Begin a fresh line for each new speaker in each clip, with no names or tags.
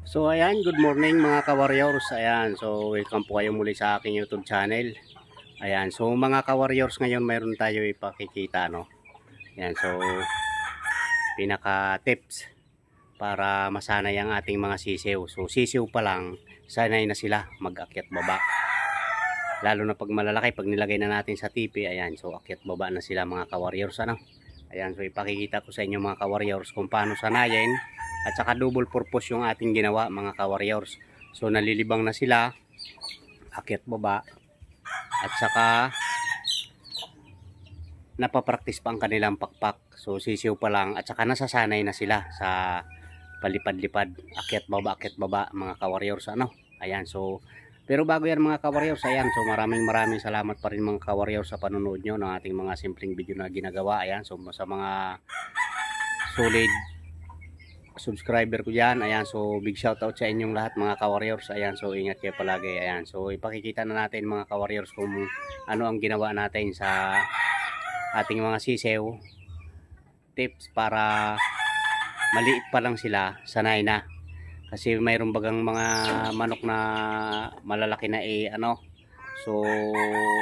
So ayan, good morning mga ka-warriors. Ayan, so welcome po kayo muli sa aking YouTube channel. Ayan, so mga ka-warriors, ngayon mayroon tayo ipakikita, no. Ayan, so pinaka tips para masanay ang ating mga sisiw. So sisiw pa lang, sanay na sila mag-akyat baba. Lalo na pag malalaki, pag nilagay na natin sa tipi, ayan, so akyat baba na sila mga ka-warriors, ano. Ayan, so ipakikita ko sa inyo mga ka-warriors kung paano sanayin. At saka double purpose yung ating ginawa mga ka-warriors. So nalilibang na sila, akyat baba, at saka napapraktis pa ang kanilang pakpak. So sisiw pa lang, at saka nasasanay na sila sa palipad-lipad, akyat baba mga ka-warriors, ano. Ayan, so pero bago yan mga ka-warriors, ayan, so maraming salamat pa rin mga ka-warriors sa panonood nyo ng ating mga simpleng video na ginagawa. Ayan, so sa mga solid subscriber ko dyan, ayan, so big shout out sa inyong lahat mga ka-warriors. Ayan, so ingat kayo palagi. Ayan, so ipakikita na natin mga ka-warriors kung ano ang ginawa natin sa ating mga sisew. Tips para maliit pa lang sila, sanay na. Kasi mayroon bagang mga manok na malalaki na so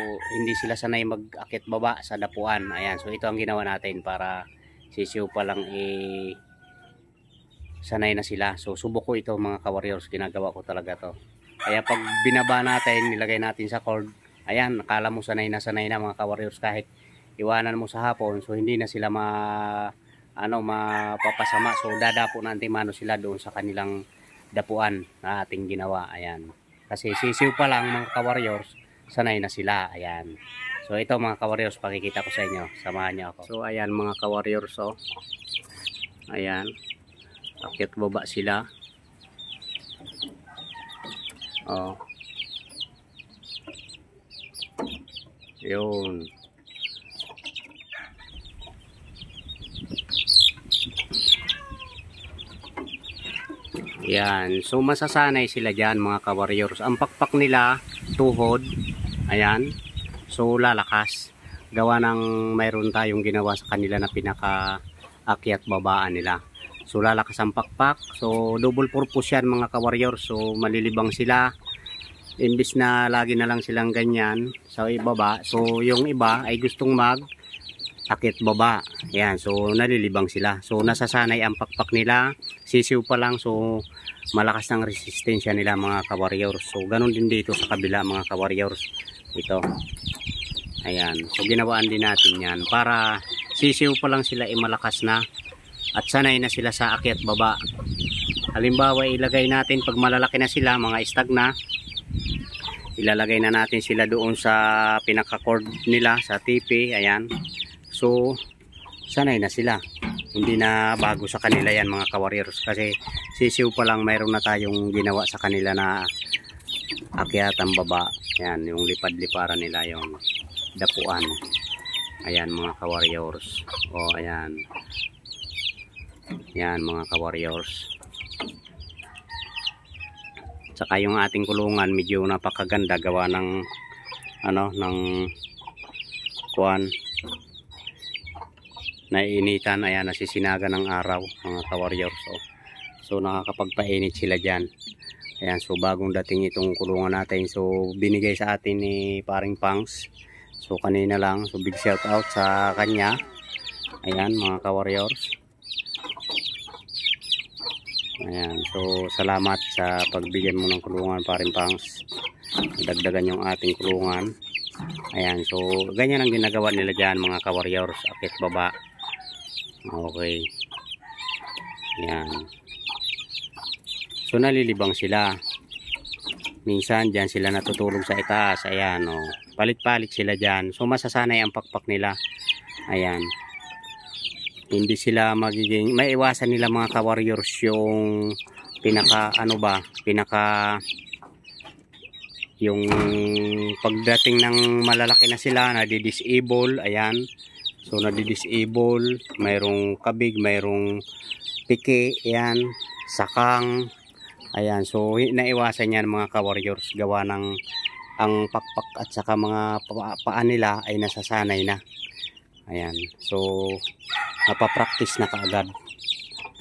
hindi sila sanay mag-akit baba sa dapuan. Ayan, so ito ang ginawa natin para sisiw pa lang sanay na sila. So subok ko ito mga ka-warriors, ginagawa ko talaga to. Kaya pag binaba natin, nilagay natin sa cord, ayan, akala mo sanay na mga ka-warriors, kahit iwanan mo sa hapon, so hindi na sila mapapasama. So dadapo na antimano sila doon sa kanilang dapuan na ating ginawa. Ayan, kasi sisiw pa lang mga ka-warriors, sanay na sila. Ayan, so ito mga ka-warriors, pakikita ko sa inyo, samahan niyo ako. So ayan mga ka-warriors, so ayan, akyat baba sila. Oh, yun. Yan, so masasanay sila dyan mga ka-warriors. Ang pakpak nila, tuhod, ayan, so lalakas. Gawa ng mayroon tayong ginawa sa kanila na pinaka akyat babaan nila. So lalakas ang pakpak. So double purpose yan mga ka-warriors. So malilibang sila. Imbis na lagi na lang silang ganyan sa ibaba, so yung iba ay gustong akyat baba. Yan, so nalilibang sila. So nasasanay ang pakpak nila. Sisiw pa lang, so malakas ang resistensya nila mga ka-warriors. So ganun din dito sa kabila mga ka-warriors. Ito. Ayan, so ginawaan din natin yan para sisiw pa lang sila malakas na at sanay na sila sa akyat baba. Halimbawa, ilagay natin pag malalaki na sila, mga stag na, ilalagay na natin sila doon sa pinaka-cord nila sa tipi. Ayan, so sanay na sila, hindi na bago sa kanila yan mga ka-warriors. Kasi sisiw pa lang, mayroon na tayong ginawa sa kanila na akyatan baba. Ayan, yung lipad-liparan nila, yung dapuan. Ayan mga ka-warriors. O ayan, yan mga ka-warriors. Saka yung ating kulungan medyo napakaganda, gawa ng ng kuwan, naiinitan. Ayan, nasisinaga ng araw mga ka-warriors. So nakakapagpainit sila dyan. Ayan, so bagong dating itong kulungan natin. So binigay sa atin ni paring Pangs. So kanina lang, so big shout out sa kanya. Ayan mga ka-warriors. Ayan, so salamat sa pagbigyan mo ng kulungan paring Pangs. Dagdagan yung ating kulungan. Ayan, so ganyan ang ginagawa nila dyan mga ka-warriors, akyat baba. Okay. Ayan, so nalilibang sila. Minsan dyan sila natutulog sa itaas. Ayan, palit-palit sila dyan. So masasanay ang pakpak nila. Ayan, hindi sila maiwasan nila mga ka-warriors yung yung pagdating ng malalaki na sila, nadi-disable. Ayan, so nadi-disable, mayroong kabig, mayroong piki, ayan, sakang. Ayan, so naiwasan yan mga ka-warriors, gawa ng ang pakpak at saka mga paan nila ay nasasanay na. Ayan, so napapractice na kaagad,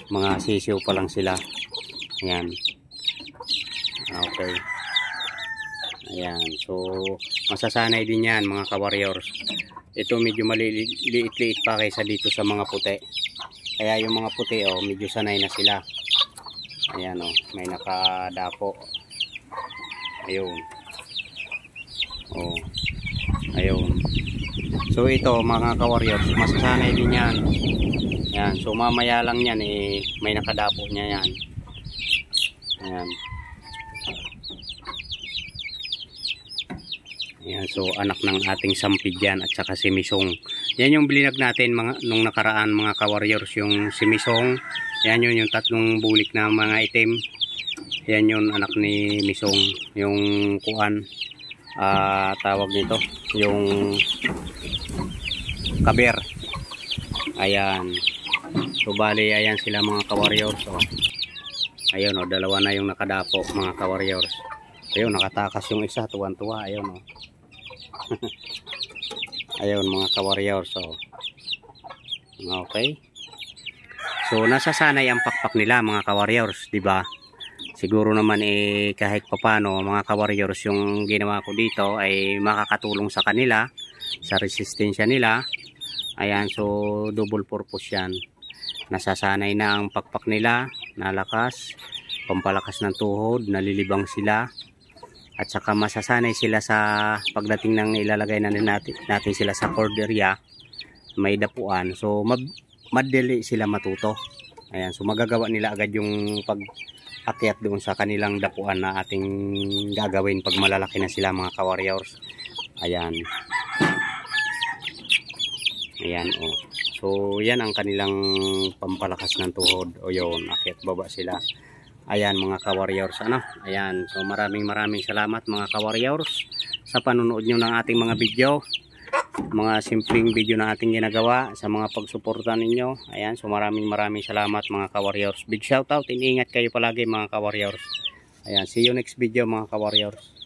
mga sisiw pa lang sila. Ayan, Okay. Ayan. So, masasanay din yan mga ka-warriors. Ito medyo maliliit-liit pa kaysa dito sa mga puti. Kaya yung mga puti, oh, medyo sanay na sila. Ayan, oh, may nakadapo. Ayun. Oh. Ayun. So, ito mga ka-warriors, masasanay din yan. Ayan. So, mamaya lang yan, eh, may nakadapo niya yan. Ayan. Ayan, so anak ng ating sampid yan at saka si Misong. Yan yung bilinag natin nung nakaraan mga ka-warriors, yung si Misong. Yan yun yung tatlong bulik na mga itim. Yan yun anak ni Misong. Yung kuan, tawag nito, yung kaber. Ayan. So bali, ayan sila mga ka-warriors. So, ayun o, dalawa na yung nakadapo mga ka-warriors. Ayun, nakatakas yung isa, tuwan-tuwa. Ayun o. Ayun mga ka-warriors. So, okay. So nasasanay ang pakpak nila mga ka-warriors, di ba? Siguro naman eh kahit papano mga ka-warriors, yung ginawa ko dito ay makakatulong sa kanila sa resistensya nila. Ayan, so double purpose yan. Nasasanay na ang pakpak nila, nalakas, pampalakas ng tuhod, nalilibang sila. At saka masasanay sila sa pagdating ng ilalagay na natin sila sa cord area, may dapuan. So madali sila matuto. Ayan, so magagawa nila agad yung pag-akyat doon sa kanilang dapuan na ating gagawin pag malalaki na sila mga ka-warriors. Ayan. Ayan, oh. So yan ang kanilang pampalakas ng tuhod. O yun, akyat baba sila. Ayan mga ka-warriors, ano? Ayan, so maraming salamat mga ka-warriors sa panonood nyo ng ating mga video, mga simpleng video na ating ginagawa, sa mga pagsuporta ninyo. Ayan, so maraming salamat mga ka-warriors. Big shout out, ingat kayo palagi mga ka-warriors. Ayan, see you next video mga ka-warriors.